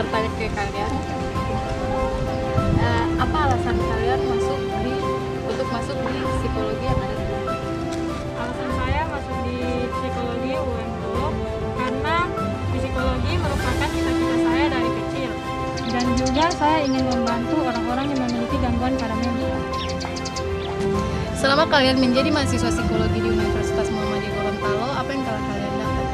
bertanya ke kalian, apa alasan kalian untuk masuk di psikologi yang ada di UNI? Alasan saya masuk di psikologi UMGO karena psikologi merupakan cita-cita saya dari kecil. Dan juga saya ingin membantu orang-orang yang memiliki gangguan pada mental. Selama kalian menjadi mahasiswa psikologi di Universitas Muhammadiyah Gorontalo, apa yang kalian dapat?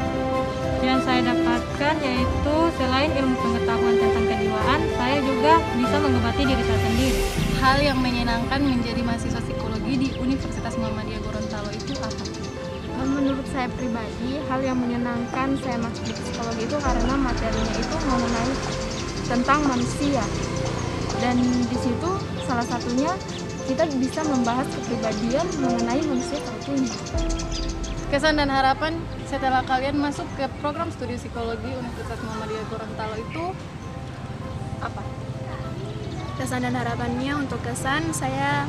Yang saya dapatkan yaitu selain ilmu pengetahuan tentang kejiwaan, saya juga bisa mengobati diri saya sendiri. Hal yang menyenangkan menjadi mahasiswa psikologi di Universitas Muhammadiyah Gorontalo itu apa? Menurut saya pribadi, hal yang menyenangkan saya masuk di psikologi itu karena materinya itu mengenai tentang manusia. Dan di situ salah satunya kita bisa membahas kepribadian mengenai manusia satunya. Kesan dan harapan setelah kalian masuk ke program studi psikologi Universitas Muhammadiyah Gorontalo itu apa? Kesan dan harapannya untuk kesan, saya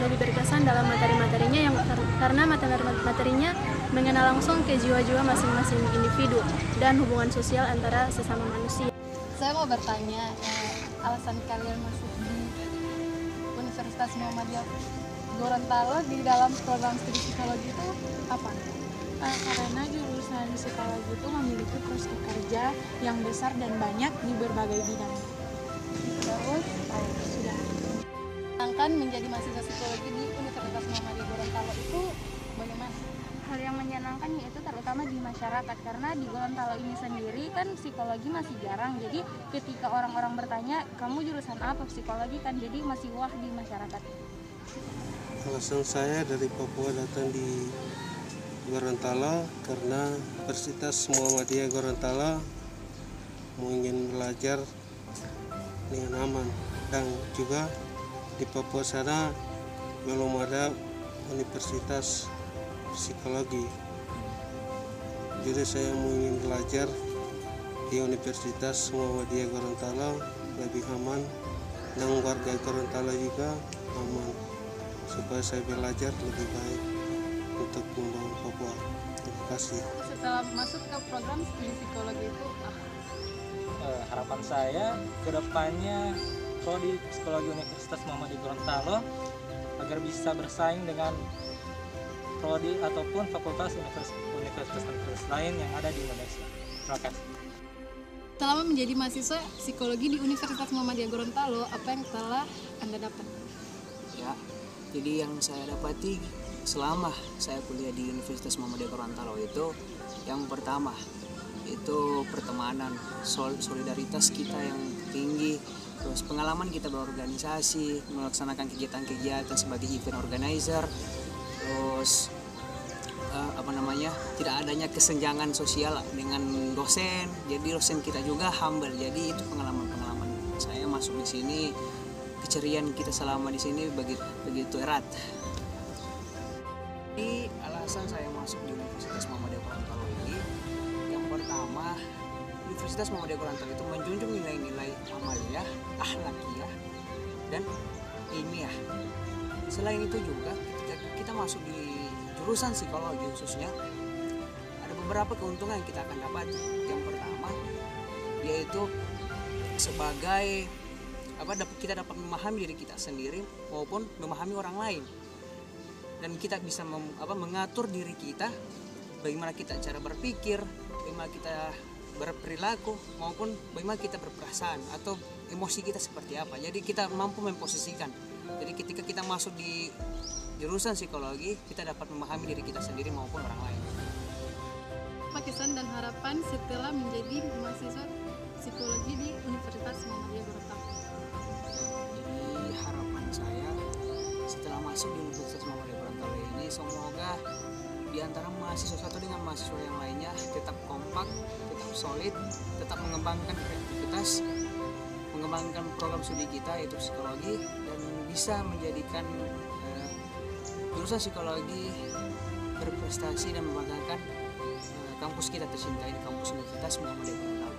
lebih berkesan dalam materi-materinya karena materi-materinya mengenal langsung ke jiwa-jiwa masing-masing individu dan hubungan sosial antara sesama manusia. Saya mau bertanya, alasan kalian masuk di Universitas Muhammadiyah Gorontalo di dalam program studi psikologi itu apa? Karena jurusan psikologi itu memiliki prospek kerja yang besar dan banyak di berbagai bidang. Terus, Sudah. menyenangkan menjadi mahasiswa psikologi di Universitas Muhammadiyah Gorontalo itu bagaimana? Hal yang menyenangkan yaitu terutama di masyarakat karena di Gorontalo ini sendiri kan psikologi masih jarang. Jadi ketika orang-orang bertanya, kamu jurusan apa psikologi kan, jadi masih wah di masyarakat. Alasan saya dari Papua datang di Gorontalo karena Universitas Muhammadiyah Gorontalo mau ingin belajar dengan aman, dan juga di Papua sana belum ada universitas psikologi. Jadi saya mau ingin belajar di Universitas Muhammadiyah Gorontalo lebih aman dan warga Gorontalo juga aman, supaya saya belajar lebih baik untuk membangun Papua. Terima kasih. Setelah masuk ke program studi psikologi itu apa? Harapan saya ke depannya prodi psikologi Universitas Muhammadiyah Gorontalo agar bisa bersaing dengan prodi ataupun fakultas universitas lain yang ada di Indonesia. Terima kasih. Selama menjadi mahasiswa psikologi di Universitas Muhammadiyah Gorontalo, apa yang telah Anda dapat? Ya, jadi yang saya dapati selama saya kuliah di Universitas Muhammadiyah Gorontalo itu yang pertama itu pertemanan, solidaritas kita yang tinggi, terus pengalaman kita berorganisasi, melaksanakan kegiatan-kegiatan sebagai event organizer, terus tidak adanya kesenjangan sosial dengan dosen. Jadi dosen kita juga humble. Jadi itu pengalaman-pengalaman saya masuk di sini, keceriaan kita selama di sini begitu erat. Di alasan saya masuk di Universitas Muhammadiyah Gorontalo ini, yang pertama, Universitas Muhammadiyah Gorontalo itu menjunjung nilai-nilai amaliyah, akhlakiyah, dan ilmiah. Selain itu juga ketika kita masuk di jurusan psikologi khususnya, ada beberapa keuntungan yang kita akan dapat. Yang pertama yaitu sebagai kita dapat memahami diri kita sendiri maupun memahami orang lain, dan kita bisa mengatur diri kita, bagaimana kita cara berpikir, bagaimana kita berperilaku, maupun bagaimana kita berperasaan atau emosi kita seperti apa. Jadi kita mampu memposisikan. Jadi ketika kita masuk di jurusan psikologi, kita dapat memahami diri kita sendiri maupun orang lain. Apa kesan dan harapan setelah menjadi mahasiswa psikologi di Universitas Muhammadiyah Gorontalo? Jadi harapan saya setelah masuk di Universitas Muhammadiyah Gorontalo ini, semoga di antara mahasiswa satu dengan mahasiswa yang lainnya tetap kompak, tetap solid, tetap mengembangkan kreativitas, mengembangkan program studi kita yaitu psikologi, dan bisa menjadikan jurusan psikologi berprestasi dan membanggakan kampus kita tercinta ini, kampus Universitas Muhammadiyah Gorontalo.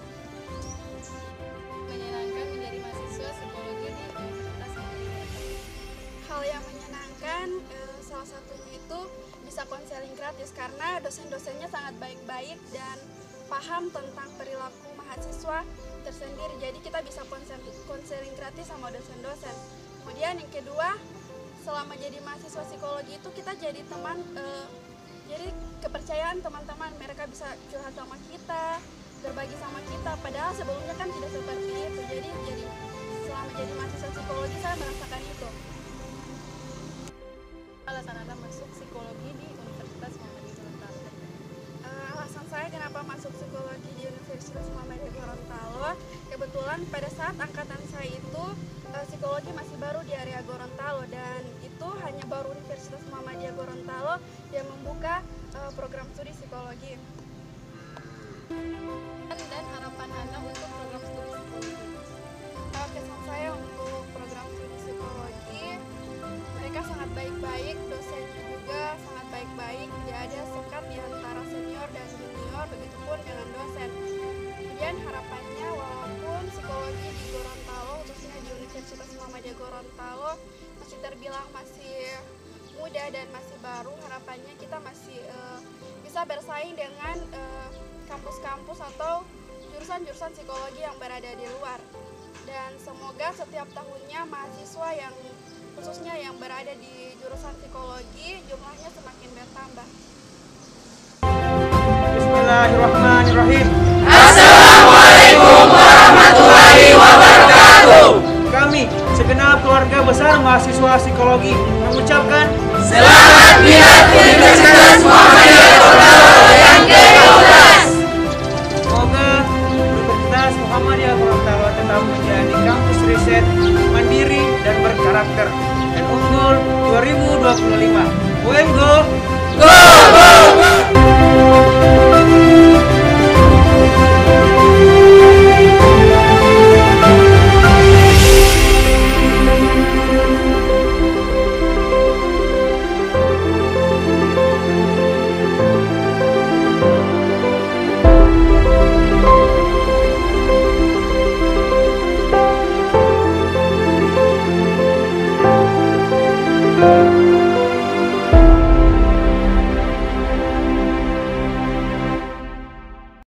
Menyenangkan menjadi mahasiswa psikologi di Universitas Muhammadiyah Gorontalo. Hal yang menyenangkan salah satunya itu bisa konseling gratis karena dosen-dosennya sangat baik-baik dan paham tentang perilaku mahasiswa tersendiri. Jadi kita bisa konseling gratis sama dosen-dosen. Kemudian yang kedua, selama jadi mahasiswa psikologi itu kita jadi teman, jadi kepercayaan teman-teman, mereka bisa curhat sama kita, berbagi sama kita, padahal sebelumnya kan tidak seperti itu. Jadi selama jadi mahasiswa psikologi saya merasakan itu. Alasan Anda masuk psikologi di Universitas Muhammadiyah Gorontalo? Alasan saya kenapa masuk psikologi di Universitas Muhammadiyah Gorontalo, kebetulan pada saat angkatan saya itu psikologi masih baru di area Gorontalo, dan itu hanya baru Universitas Muhammadiyah Gorontalo yang membuka program studi psikologi. Dan harapan Anda untuk program studi psikologi? Kesan saya untuk program studi psikologi, mereka sangat baik-baik, dosennya juga sangat baik-baik, tidak ada sekat di antara senior dan junior, begitupun dengan dosen. Kemudian harapannya, walaupun psikologi di Gorontalo, khususnya di Universitas Muhammadiyah Gorontalo, masih terbilang masih muda dan masih baru, harapannya kita masih bisa bersaing dengan kampus-kampus atau jurusan-jurusan psikologi yang berada di luar. Dan semoga setiap tahunnya mahasiswa yang khususnya yang berada di jurusan psikologi jumlahnya semakin bertambah. Bismillahirrahmanirrahim. Assalamualaikum warahmatullahi wabarakatuh. Kami segenap keluarga besar mahasiswa psikologi mengucapkan Selamat Milad Universitas Muhammadiyah Gorontalo yang ke-12. Semoga Universitas Muhammadiyah Gorontalo tetap menjadi kampus riset mandiri dan berkarakter dan unggul 2025. UM Go!